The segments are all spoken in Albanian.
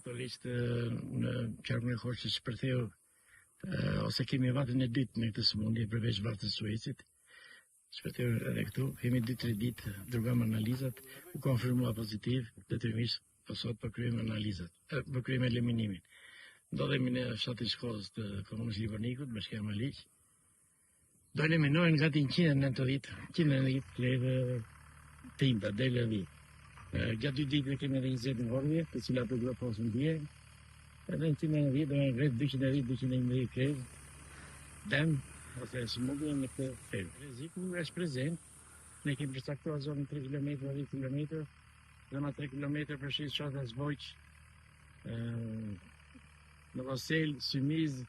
Aktualisht në qarkun e Korçës shpërtheu ose kemi vatën e dytë në këtë sëmundje përveç vatës së Suecit. Shpërtheu edhe këtu, kemi 2-3 ditë dërgojmë analizat, u konfirmua pozitiv, detyrimisht sot po kryejmë analizat, po kryejmë eliminimin. Ndodhemi në fshatin Shkodrës të komunës Livornikut, bashkia Maliq. Do eliminojnë gati 190 plehë të imta, dele dhe. Gjatë 2 ditëve kemi edhe 20 ngordhje, të cilat do groposin dje. Edhe 190 do janë rreth 210-211 plehë dëm ose sëmundje në këtë plehë. Rreziku është prezent. Ne kemi përcaktuar zonën 3 km, 10 km, zona 3 km përfshin fshata Zvojq, Novosel, Symiz,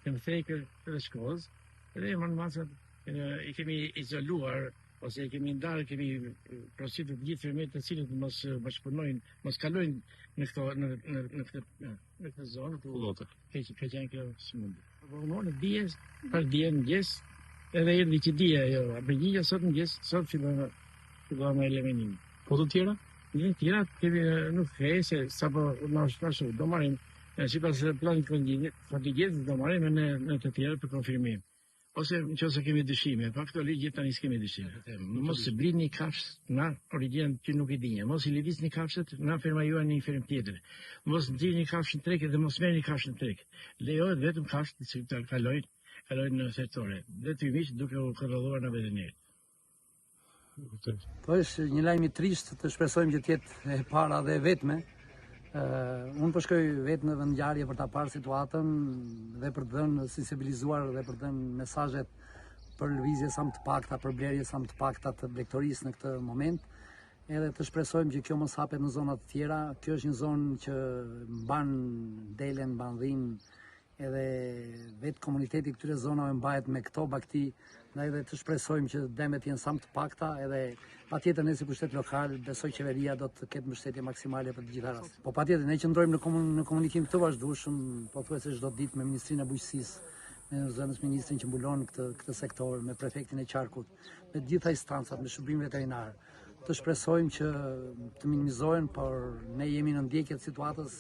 Këmthekër dhe Shkozë. Edhe masat i kemi izoluar ose i kemi ndarë, kemi porositur të gjithë fermerët të cilët mos bashkëpunojnë, mos kalojnë në këtë zonë ku ka qenë kjo sëmundje. Në dijes, pas dje në mëngjes, edhe erdhi që dje ajo, përgjigja sot mëngjes, sot fillon me eliminimin. Po të tjera? Në tjera kemi nuk ke se sapo na shpashu, do marrim sipas planit kontingjentit do marrim në të tjera për konfirmim. Ose nëse kemi dyshime, pa këto ligje tani s'kemi dyshime. Mos i blini kafshë na origjinën që nuk i dinje. Mos i lëvizni kafshët na ferma juaj në një fermë tjetër. Mos ndjeni kafshën trek dhe mos merrni kafshën trek. Lejohet vetëm kafshët që kalojnë në sektore. Detyrimisht duke u kontrolluar në vetënëri. Po është një lajm i trisht, të shpresojmë që të jetë e para dhe e vetme. Unë po shkoj vetë në vendngjarje për ta parë situatën dhe për të dhënë sensibilizuar dhe për të dhënë mesazhet për lëvizje sa më të pakta, për blerje sa më të pakta të blegtorisë në këtë moment. Edhe të shpresojmë që kjo mos hapet në zona të tjera. Kjo është një zonë që mban delen, mban dhinë, edhe vetë komuniteti këtyre zonave mbahet me këto bakti, dhe të shpresojmë që dëmet jenë sa më të pakta, edhe patjetër ne si pushtet lokal besoj qeveria do të ketë mbështetje maksimale për të gjitha rastet. Po patjetër ne qëndrojmë në komunikim të vazhdueshëm, pothuajse çdo ditë me Ministrinë e Bujqësisë, me zëvendës ministrin që mbulon këtë sektor, me prefektin e qarkut, me të gjitha instancat, me shërbimin veterinar. Të shpresojmë që të minimizohen, por ne jemi në ndjekje të situatës,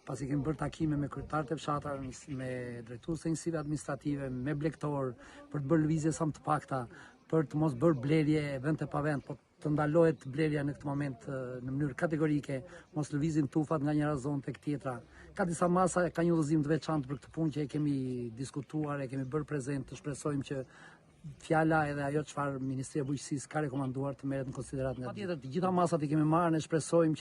pasi kemi bërë takime me kryetarët e fshatar, me drejtues të njësive administrative, me blegtor, për të bërë lëvizje sa më të pakta, për të mos bërë blerje vend e pa vend, po të ndalohet blerja në këtë moment në mënyrë kategorike, mos lëvizin tufat nga njëra zonë tek tjetra. Ka disa masa, ka një udhëzim të veçantë për këtë punë që e kemi diskutuar, e kemi bërë prezent, të shpresojmë që fjala edhe ajo çfarë Ministria e Bujqësisë ka rekomanduar të merret në konsiderat nga të gjitha masat i kemi marrë, ne shpresojmë që